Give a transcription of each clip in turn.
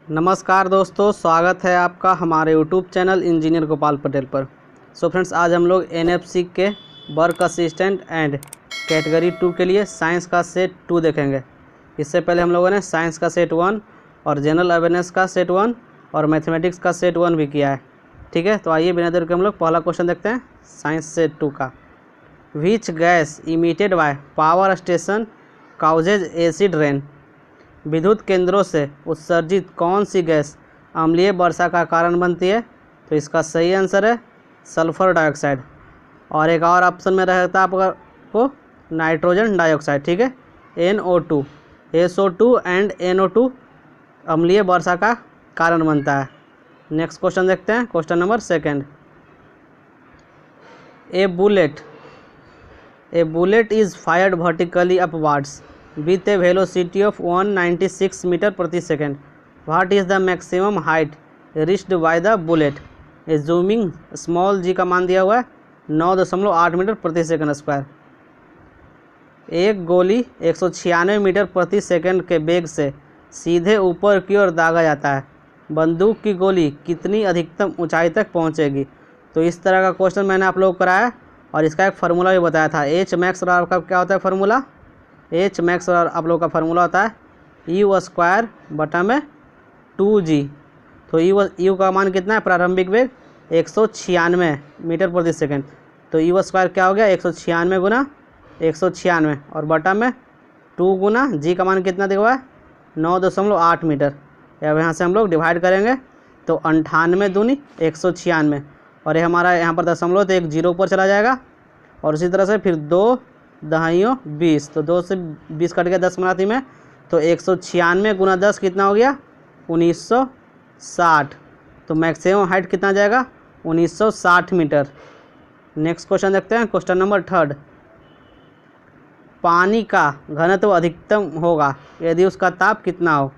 नमस्कार दोस्तों, स्वागत है आपका हमारे YouTube channel engineer Gopal Patel पर। फ्रेंड्स, आज हम लोग NFC के वर्क असिस्टेंट एंड कैटेगरी 2 के लिए साइंस का सेट 2 देखेंगे। इससे पहले हम लोगों ने साइंस का सेट 1 और जनरल अवेयरनेस का सेट 1 और मैथमेटिक्स का सेट 1 भी किया है। ठीक है, तो आइए बिना देर के हम लोग पहला क्वेश्चन देखते हैं साइंस सेट 2 का। Which gas emitted by power station causes acid rain. विद्युत केंद्रों से उत्सर्जित कौन सी गैस अम्लीय वर्षा का कारण बनती है? तो इसका सही आंसर है सल्फर डाइऑक्साइड। और एक और ऑप्शन में रहता है आपको नाइट्रोजन डाइऑक्साइड। ठीक है, NO2, SO2 एंड NO2 अम्लीय वर्षा का कारण बनता है। नेक्स्ट क्वेश्चन देखते हैं, question number 2। A bullet is fired vertically upwards with a velocity of 196 metre प्रति second. What is the maximum height reached by the bullet? Assuming small g का मान दिया हुआ है 9.8 मीटर प्रति सेकेंड स्क्वायर। एक गोली 196 मीटर प्रति सेकेंड के वेग से सीधे ऊपर की ओर दागा जाता है। बंदूक की गोली कितनी अधिकतम ऊंचाई तक पहुंचेगी? तो इस तरह का क्वेश्चन मैंने आप लोगों को कराया और इसका एक फार्मूला भी बताया था। एच मैक्स और आपका क्या होता है फार्मूला? एच मैक्स और आप लोग का फार्मूला होता है U² बटा में 2G। तो यू का मान कितना है? प्रारंभिक वेग 196 मीटर प्रति सेकेंड। तो U² क्या हो गया? 196 गुना 196 और बटा में 2 गुना G का मान कितना दिया हुआ है? 9.8 मीटर। अब यहाँ से हम लोग डिवाइड करेंगे तो 98 दूनी 196 और ये हमारा यहाँ पर दशमलव तो एक जीरो ऊपर चला जाएगा और उसी तरह से फिर 2 दहाइयों 20, तो 2 से 20 कट गया 10 मनाती में, तो 196 गुना 10 कितना हो गया? 1960। तो मैक्सिमम हाइट कितना जाएगा? 1960 मीटर। नेक्स्ट क्वेश्चन देखते हैं, क्वेश्चन नंबर 3। पानी का घनत्व अधिकतम होगा यदि उसका ताप कितना हो?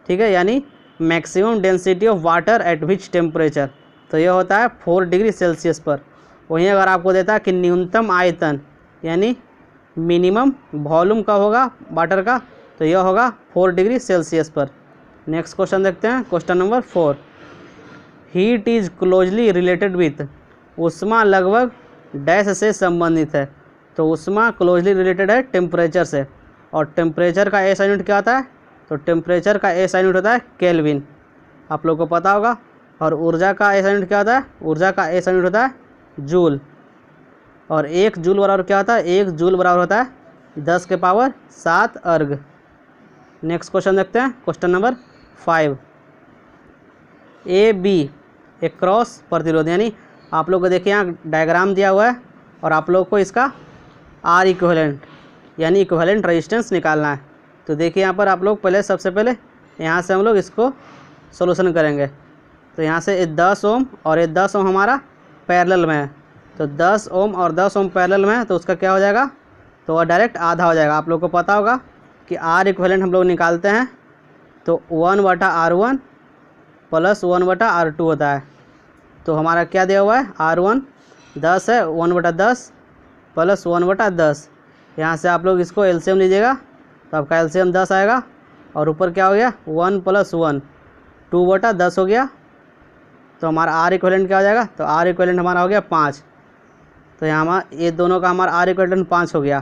ठीक है, यानी maximum density of water at which temperature. तो यह होता है 4 डिग्री सेल्सियस पर। वहीं अगर आपको देता है कि न्यूनतम आयतन यानी मिनिमम वॉल्यूम का होगा वाटर का, तो यह होगा 4 डिग्री सेल्सियस पर। नेक्स्ट क्वेश्चन देखते हैं, question number 4। Heat is closely related with. ऊष्मा लगभग डैश से संबंधित है। तो ऊष्मा क्लोजली रिलेटेड है टेम्परेचर से, और टेम्परेचर का एस यूनिट क्या होता है? तो टेम्परेचर का एस यूनिट होता है केल्विन, आप लोग को पता होगा। और ऊर्जा का एस यूनिट क्या होता है? ऊर्जा का एस यूनिट होता है जूल। और 1 जूल बराबर क्या होता है? 1 जूल बराबर होता है 10 के पावर 7 अर्ग। नेक्स्ट क्वेश्चन देखते हैं, क्वेश्चन नंबर 5। AB एक क्रॉस प्रतिरोध, यानी आप लोग को देखिए यहाँ डायग्राम दिया हुआ है और आप लोग को इसका R इक्विवेलेंट यानी इक्विवेलेंट रेजिस्टेंस निकालना है। तो देखिए यहाँ पर आप लोग पहले सबसे पहले यहाँ से हम लोग इसको सोल्यूशन करेंगे। तो यहाँ से 10 ओम और ये 10 ओम हमारा पैरेलल में है, तो 10 ओम और 10 ओम पैरेलल में है, तो उसका क्या हो जाएगा? तो वह डायरेक्ट आधा हो जाएगा। आप लोग को पता होगा कि R इक्विवेलेंट हम लोग निकालते हैं तो 1/R1 प्लस 1/R2 होता है। तो हमारा क्या दिया हुआ है? R1 10 है, 1/10 प्लस 1/10। यहाँ से आप लोग इसको एलसीएम लीजिएगा तो आपका एलसीएम 10 आएगा और ऊपर क्या हो गया? 1 + 1 2/10 हो गया। तो हमारा R इक्विवेलेंट क्या हो जाएगा? तो R इक्विवेलेंट हमारा हो गया 5। तो यहाँ ये दोनों का हमारा R इक्विवेलेंट 5 हो गया।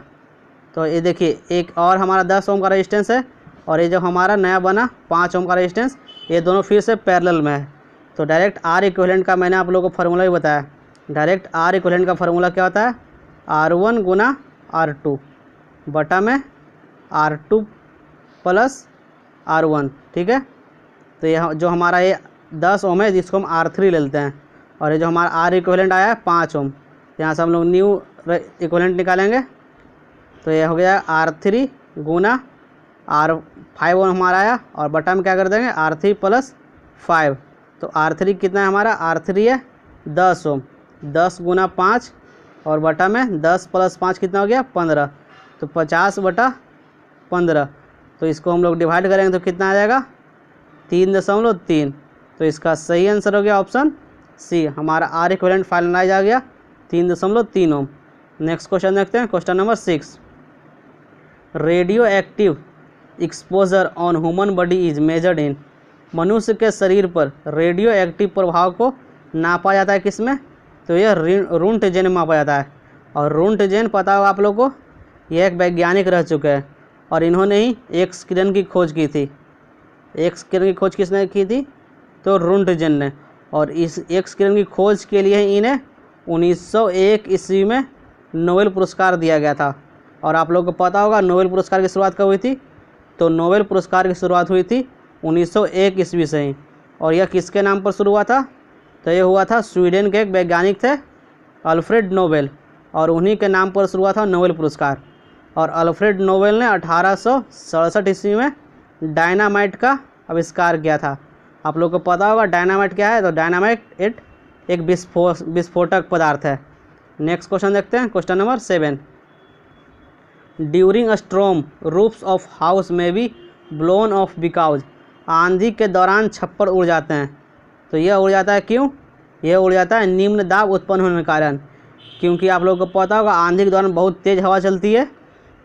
तो ये देखिए एक और हमारा 10 ओम का रेजिस्टेंस है और ये जो हमारा नया बना 5 ओम का रेजिस्टेंस, ये दोनों फिर से पैरेलल में है। तो डायरेक्ट R इक्विवेलेंट का मैंने आप लोगों को फार्मूला भी बताया। डायरेक्ट R इक्विवेलेंट का फार्मूला क्या होता है? R1 गुना R2 बटा में R2 प्लस R1। ठीक है, तो यह जो हमारा ये 10 ओम है जिसको हम R3 ले लेते हैं, और ये जो हमारा R इक्विवेलेंट आया है 5 ओम, यहाँ से हम लोग न्यू इक्विवेलेंट निकालेंगे। तो ये हो गया R3 गुना R5 ओम हमारा आया और बटा में क्या कर देंगे? R3 + 5। तो R3 कितना है हमारा? R3 है 10 ओम, 10 गुना 5 और बटा में 10 + 5 कितना हो गया? 15। तो 50/15। तो इसको हम लोग डिवाइड करेंगे तो कितना आ जाएगा? 3.3। तो इसका सही आंसर हो गया ऑप्शन सी। हमारा R इक्विवेलेंट फाइनलाइज आ गया 3.3 ओम। नेक्स्ट क्वेश्चन देखते हैं, question number 6। Radio active exposure on human body is measured in. मनुष्य के शरीर पर रेडियो एक्टिव प्रभाव को नापा जाता है किसमें? तो यह रोंटगेन में मापा जाता है। और रोंटगेन पता होगा आप लोगों को, यह एक वैज्ञानिक रह चुके हैं और इन्होंने ही एक्स किरण की खोज की थी। एक्स किरण की खोज किसने की थी? तो रोंटगेन ने। और इस एक्स किरण की खोज के लिए इन्हें 1901 ईस्वी में नोबेल पुरस्कार दिया गया था। और आप लोगों को पता होगा नोबेल पुरस्कार की शुरुआत कब हुई थी? तो नोबेल पुरस्कार की शुरुआत हुई थी 1901 ईस्वी से ही। और यह किसके नाम पर शुरू हुआ था? तो ये हुआ था स्वीडन के एक वैज्ञानिक थे अल्फ्रेड नोबेल, और उन्हीं के नाम पर शुरू हुआ था नोबेल पुरस्कार। और अल्फ्रेड नोबेल ने 1867 ईस्वी में डायनामाइट का आविष्कार किया था। आप लोग को पता होगा डायनामाइट क्या है? तो डायनामाइट एक विस्फोटक पदार्थ है। नेक्स्ट क्वेश्चन देखते हैं, question number 7। During a storm roofs of house में बी ब्लोन ऑफ बिकॉज। आंधी के दौरान छप्पर उड़ जाते हैं। तो यह उड़ जाता है क्यों? यह उड़ जाता है निम्न दाब उत्पन्न होने के कारण। क्योंकि आप लोगों को पता होगा आंधी के दौरान बहुत तेज़ हवा चलती है,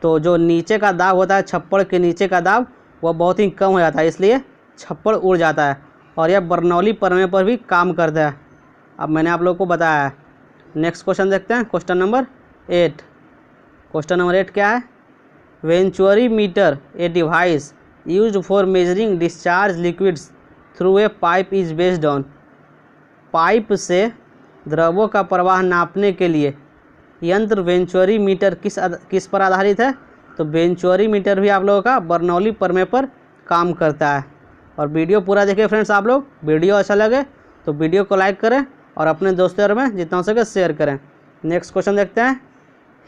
तो जो नीचे का दाब होता है छप्पर के नीचे का दाब वह बहुत ही कम हो जाता है, इसलिए छप्पर उड़ जाता है। और यह बर्नौली प्रमेय पर भी काम करता है, अब मैंने आप लोगों को बताया है। नेक्स्ट क्वेश्चन देखते हैं, क्वेश्चन नंबर 8। क्वेश्चन नंबर 8 क्या है? Venturi meter a device used for measuring discharge liquids through a pipe is based on. Pipe से द्रवों का प्रवाह नापने के लिए यंत्र वेंचुरी मीटर किस पर आधारित है? तो वेंचुरी मीटर भी आप लोगों का बर्नौली प्रमेय पर काम करता है। और वीडियो पूरा देखिए फ्रेंड्स, आप लोग वीडियो अच्छा लगे तो वीडियो को लाइक करें और अपने दोस्तों में जितना हो सके शेयर करें। नेक्स्ट क्वेश्चन देखते हैं,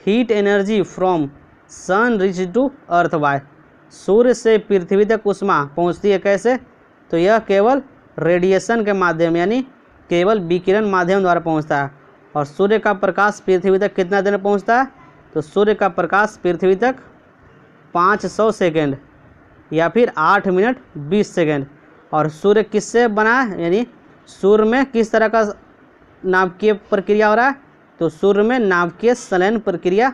heat energy from sun reach to earth by. सूर्य से पृथ्वी तक ऊष्मा पहुंचती है कैसे? तो यह केवल रेडिएशन के माध्यम यानी केवल विकिरण माध्यम द्वारा पहुंचता है। और सूर्य का प्रकाश पृथ्वी तक कितना देर में पहुंचता है? तो सूर्य का प्रकाश पृथ्वी तक 500 सेकेंड या फिर 8 मिनट 20 सेकेंड। और सूर्य किससे बना है? यानी सूर्य में किस तरह का नाभिकीय प्रक्रिया हो रहा है? तो सूर्य में नाभिकीय संलयन प्रक्रिया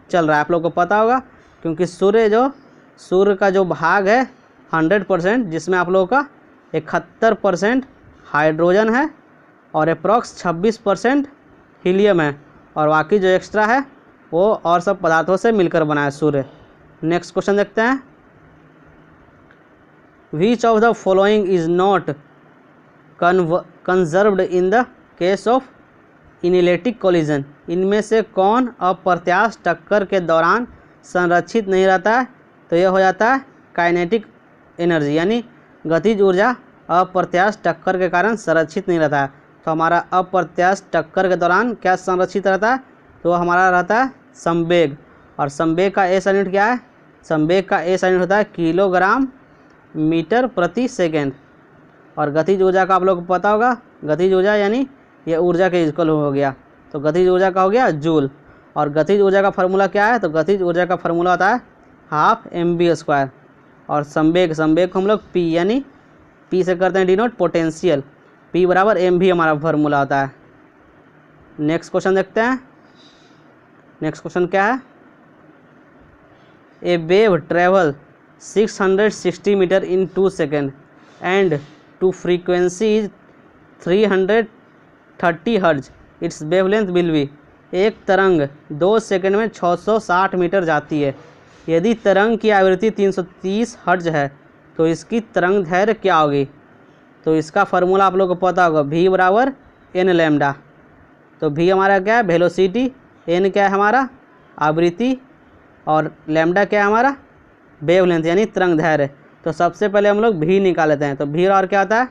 चल रहा है। आप लोग को पता होगा, क्योंकि सूर्य का जो भाग है 100%, जिसमें आप लोगों का 71% हाइड्रोजन है और अप्रॉक्स 26% हीलियम है, और बाकी जो एक्स्ट्रा है वो और सब पदार्थों से मिलकर बना है सूर्य। नेक्स्ट क्वेश्चन देखते हैं, which of the following is not conserved in the case of inelastic collision. इनमें से कौन अप्रत्याश टक्कर के दौरान संरक्षित नहीं रहता है? तो यह हो जाता है काइनेटिक एनर्जी, यानी गतिज ऊर्जा अप्रत्याश टक्कर के कारण संरक्षित नहीं रहता है। तो हमारा अप्रत्याश टक्कर के दौरान क्या संरक्षित रहता है? तो हमारा रहता है संवेग। और संवेग का एस यूनिट क्या है? संवेग का एस यूनिट होता है किलोग्राम मीटर प्रति सेकेंड। और गतिज ऊर्जा का आप लोग को पता होगा, गतिज ऊर्जा यानी ये ऊर्जा के इक्वल हो गया, तो गतिज ऊर्जा का हो गया जूल। और गतिज ऊर्जा का फार्मूला क्या है? तो गतिज ऊर्जा का फार्मूला होता है 12 mv²। और संवेग को हम लोग पी यानी पी से करते हैं डिनोट पोटेंशियल, पी बराबर mv हमारा फार्मूला होता है। नेक्स्ट क्वेश्चन देखते हैं, नेक्स्ट क्वेश्चन क्या है? A wave travel 660 metre in 2 second and the frequency is 330 hertz, it's wavelength will be. एक तरंग 2 सेकंड में 660 मीटर जाती है। यदि तरंग की आवृत्ति 330 हर्ज है तो इसकी तरंग दैर्घ्य क्या होगी? तो इसका फार्मूला आप लोगों को पता होगा, v बराबर n लैम्डा। तो v हमारा क्या है? वेलोसिटी, n क्या है हमारा? आवृत्ति, और लैम्डा क्या है हमारा? वेवलेंथ यानी तरंग दैर्घ्य। तो सबसे पहले हम लोग v निकाल लेते हैं। तो v और क्या होता है?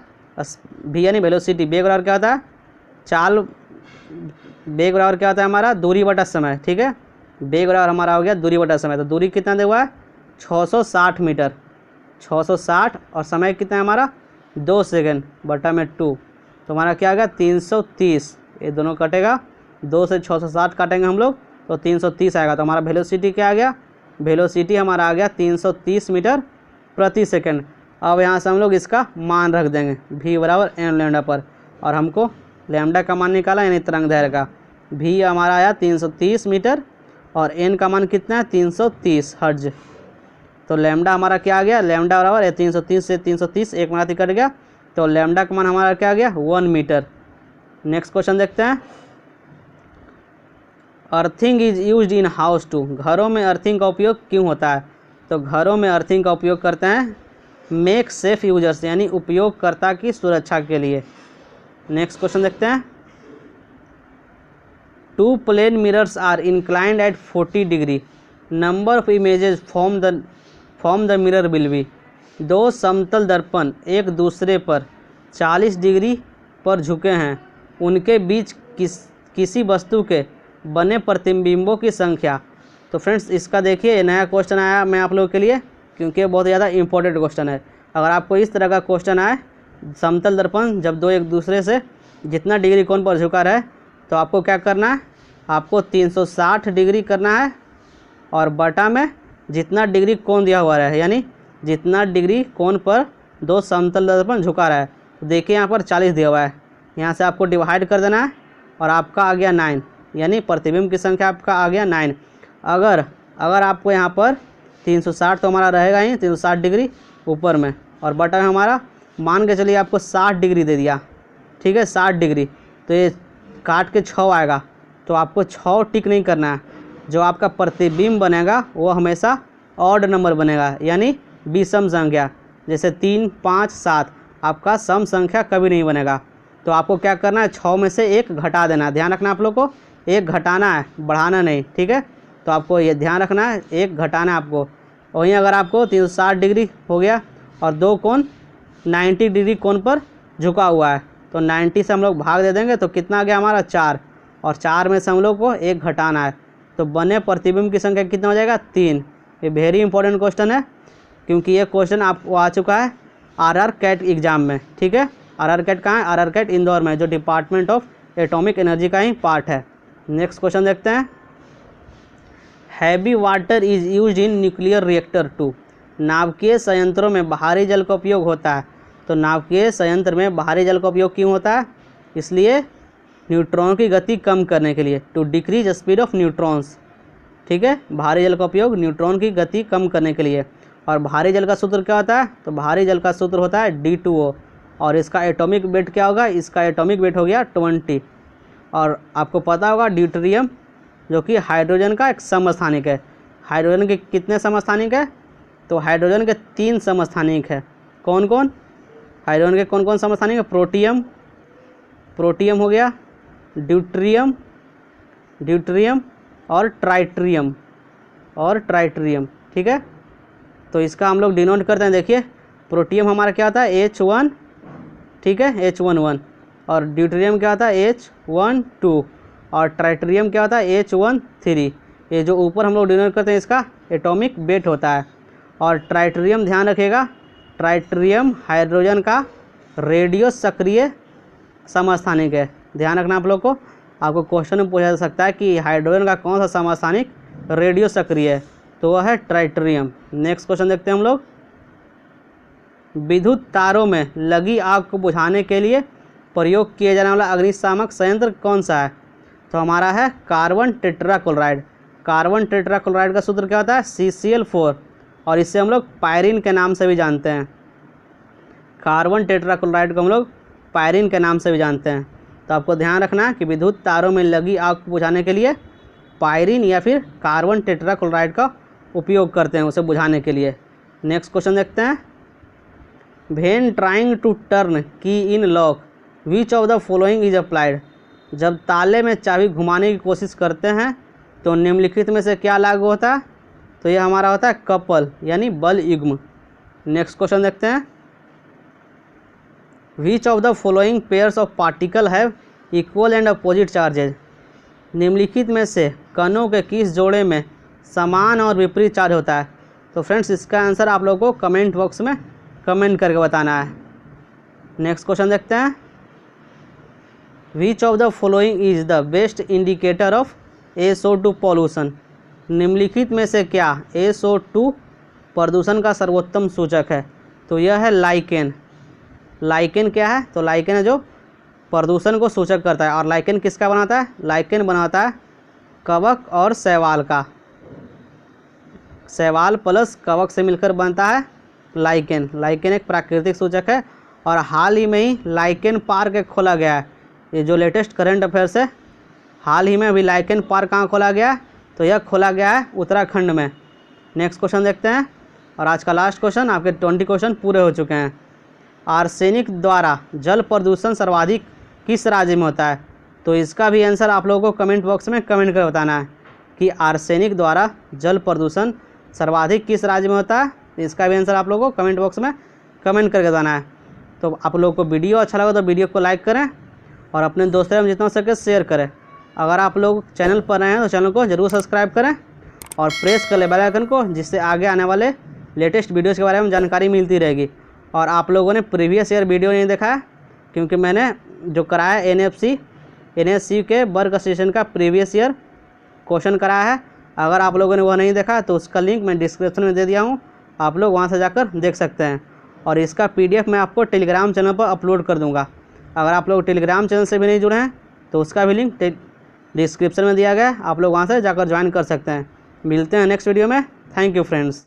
v यानी वेलोसिटी, बेग बराबर क्या होता है? चाल, बेग बराबर क्या होता है हमारा? दूरी बटा समय, ठीक है। बेग बराबर हमारा हो गया दूरी बटा समय। तो दूरी कितना दे हुआ है? 660 मीटर, 660, और समय कितना है हमारा? 2 सेकेंड बटा में 2, तो हमारा क्या आ गया? 330। ये दोनों कटेगा, 2 से 660 काटेंगे हम लोग तो 330 आएगा। तो हमारा वेलोसिटी क्या आ गया? वेलोसिटी हमारा आ गया 330 मीटर प्रति सेकेंड। अब यहाँ से हम लोग इसका मान रख देंगे v बराबर n लैम्डा पर, और हमको लैम्डा का मान निकाला यानी तरंग दैर्घ्य का। v हमारा आया 330 मीटर और n का मान कितना है? 330 हर्ज। तो लैम्डा हमारा क्या आ गया, लैम्डा बराबर है 330 से 330 एक मिनट कट गया, तो लैम्डा का मान हमारा क्या आ गया 1 मीटर। नेक्स्ट क्वेश्चन देखते हैं। Earthing is used in house to, घरों में अर्थिंग का उपयोग क्यों होता है? तो घरों में अर्थिंग का उपयोग करते हैं मेक सेफ यूजर्स, यानी उपयोगकर्ता की सुरक्षा के लिए। नेक्स्ट क्वेश्चन देखते हैं। Two plane mirrors are inclined at 40 degree, number of images form the mirror will be. दो समतल दर्पण एक दूसरे पर 40 डिग्री पर झुके हैं, उनके बीच किसी वस्तु के बने प्रतिबिंबों की संख्या। तो फ्रेंड्स इसका देखिए ये नया क्वेश्चन आया मैं आप लोगों के लिए, क्योंकि बहुत ज़्यादा इंपॉर्टेंट क्वेश्चन है। अगर आपको इस तरह का क्वेश्चन आए, समतल दर्पण जब दो एक दूसरे से जितना डिग्री कोण पर झुका रहे, तो आपको क्या करना है, आपको 360 डिग्री करना है और बटा में जितना डिग्री कोण दिया हुआ है, यानी जितना डिग्री कोण पर दो समतल दर्पण झुका रहा है। तो देखिए यहाँ पर 40 दिया हुआ है, यहाँ से आपको डिवाइड कर देना है और आपका आ गया 9, यानी प्रतिबिंब की संख्या आपका आ गया 9। अगर आपको यहाँ पर 360 तो हमारा रहेगा ही 360 डिग्री ऊपर में, और बटा में हमारा मान के चलिए आपको 60 डिग्री दे दिया, ठीक है 60 डिग्री, तो ये काट के 6 आएगा, तो आपको 6 टिक नहीं करना है। जो आपका प्रतिबिंब बनेगा वो हमेशा ऑड नंबर बनेगा, यानी विषम संख्या, जैसे 3, 5, 7 आपका सम संख्या कभी नहीं बनेगा। तो आपको क्या करना है, 6 में से 1 घटा देना है। ध्यान रखना आप लोग को, 1 घटाना है, बढ़ाना नहीं, ठीक है। तो आपको ये ध्यान रखना है, 1 घटाना है आपको। वहीं अगर आपको 360 डिग्री हो गया और दो कोण 90 डिग्री कोण पर झुका हुआ है, तो 90 से हम लोग भाग दे देंगे, तो कितना आ गया हमारा 4, और 4 में से हम लोग को 1 घटाना है, तो बने प्रतिबिंब की संख्या कितना हो जाएगा 3। ये वेरी इंपॉर्टेंट क्वेश्चन है, क्योंकि ये क्वेश्चन आपको आ चुका है RR कैट एग्जाम में, ठीक है। RR कैट कहाँ है, RR कैट इंदौर में, जो डिपार्टमेंट ऑफ एटॉमिक एनर्जी का ही पार्ट है। नेक्स्ट क्वेश्चन देखते हैं। Heavy water is used in nuclear reactor to, नाभिकीय संयंत्रों में बाहरी जल का उपयोग होता है। तो नाभिकीय संयंत्र में बाहरी जल का उपयोग क्यों होता है, इसलिए न्यूट्रॉन की गति कम करने के लिए, to decrease speed of neutrons, ठीक है। भारी जल का उपयोग न्यूट्रॉन की गति कम करने के लिए। और भारी जल का सूत्र क्या होता है, तो भारी जल का सूत्र होता है D2O, और इसका एटॉमिक वेट क्या होगा, इसका एटॉमिक वेट हो गया 20। और आपको पता होगा ड्यूटेरियम जो कि हाइड्रोजन का एक समस्थानिक है। हाइड्रोजन के कितने समस्थानिक है, तो हाइड्रोजन के 3 समस्थानिक है। कौन कौन, हाइड्रोजन के कौन कौन समस्थानिक है, प्रोटियम हो गया, ड्यूटेरियम और ट्राइट्रियम, ठीक है। तो इसका हम लोग डिनोट करते हैं, देखिए प्रोटियम हमारा क्या होता है H1, ठीक है H11, और ड्यूटेरियम क्या होता है H12, और ट्राइट्रियम क्या होता है H13। ये जो ऊपर हम लोग डिनोट करते हैं इसका एटॉमिक वेट होता है। और ट्राइट्रियम ध्यान रखिएगा, ट्राइट्रियम हाइड्रोजन का रेडियो सक्रिय समस्थानिक है। ध्यान रखना आप लोग को, आपको क्वेश्चन में पूछा जा सकता है कि हाइड्रोजन का कौन सा समस्थानिक रेडियो सक्रिय है, तो वह है ट्राइट्रियम। नेक्स्ट क्वेश्चन देखते हैं हम लोग। विद्युत तारों में लगी आग को बुझाने के लिए प्रयोग किया जाने वाला अग्निशामक संयंत्र कौन सा है, तो हमारा है कार्बन टेट्राक्लोराइड। कार्बन टेट्राक्लोराइड का सूत्र क्या होता है CCl4, और इससे हम लोग पायरिन के नाम से भी जानते हैं। कार्बन टेट्राक्लोराइड को हम लोग पायरिन के नाम से भी जानते हैं। तो आपको ध्यान रखना है कि विद्युत तारों में लगी आग को बुझाने के लिए पायरिन या फिर कार्बन टेट्राक्लोराइड का उपयोग करते हैं उसे बुझाने के लिए। नेक्स्ट क्वेश्चन देखते हैं। व्हेन ट्राइंग टू टर्न की इन lock which of the following is applied, जब ताले में चाबी घुमाने की कोशिश करते हैं तो निम्नलिखित में से क्या लागू होता है, तो यह हमारा होता है कपल यानी बल युग्म। नेक्स्ट क्वेश्चन देखते हैं। Which of the following pairs of particle have equal and opposite charges, निम्नलिखित में से कणों के किस जोड़े में समान और विपरीत चार्ज होता है। तो फ्रेंड्स इसका आंसर आप लोगों को कमेंट बॉक्स में कमेंट करके बताना है। नेक्स्ट क्वेश्चन देखते हैं। Which of the following is the best indicator of SO2 pollution, निम्नलिखित में से क्या SO2 प्रदूषण का सर्वोत्तम सूचक है, तो यह है लाइकेन। लाइकेन क्या है, तो लाइकेन है जो प्रदूषण को सूचक करता है। और लाइकेन किसका बनाता है, लाइकेन बनाता है कवक और शैवाल का। शैवाल प्लस कवक से मिलकर बनता है लाइकेन। लाइकेन एक प्राकृतिक सूचक है और हाल ही में ही लाइकेन पार्क एक खोला गया है। ये जो लेटेस्ट करंट अफेयर्स है, हाल ही में अभी लाइकेन पार्क कहाँ खोला गया है, तो यह खोला गया है उत्तराखंड में। नेक्स्ट क्वेश्चन देखते हैं और आज का लास्ट क्वेश्चन, आपके 20 क्वेश्चन पूरे हो चुके हैं। आर्सेनिक द्वारा जल प्रदूषण सर्वाधिक किस राज्य में होता है? तो इसका भी आंसर आप लोगों को कमेंट बॉक्स में कमेंट कर बताना है कि आर्सेनिक द्वारा जल प्रदूषण सर्वाधिक किस राज्य में होता है। इसका भी आंसर आप लोगों को कमेंट बॉक्स में कमेंट करके बताना है। तो आप लोगों को वीडियो अच्छा लगा तो वीडियो को लाइक करें और अपने दोस्तों में जितना हो सके शेयर करें। अगर आप लोग चैनल पर नए हैं तो चैनल को ज़रूर सब्सक्राइब करें और प्रेस कर ले बेल आइकन को, जिससे आगे आने वाले लेटेस्ट वीडियोज़ के बारे में जानकारी मिलती रहेगी। और आप लोगों ने प्रीवियस ईयर वीडियो नहीं देखा है, क्योंकि मैंने जो कराया NSC के वर्क स्टेशन का प्रीवियस ईयर क्वेश्चन कराया है। अगर आप लोगों ने वह नहीं देखा तो उसका लिंक मैं डिस्क्रिप्शन में दे दिया हूँ, आप लोग वहाँ से जाकर देख सकते हैं। और इसका PDF मैं आपको टेलीग्राम चैनल पर अपलोड कर दूँगा। अगर आप लोग टेलीग्राम चैनल से भी नहीं जुड़े हैं तो उसका भी लिंक डिस्क्रिप्शन में दिया गया है, आप लोग वहाँ से जाकर ज्वाइन कर सकते हैं। मिलते हैं नेक्स्ट वीडियो में। Thank you friends.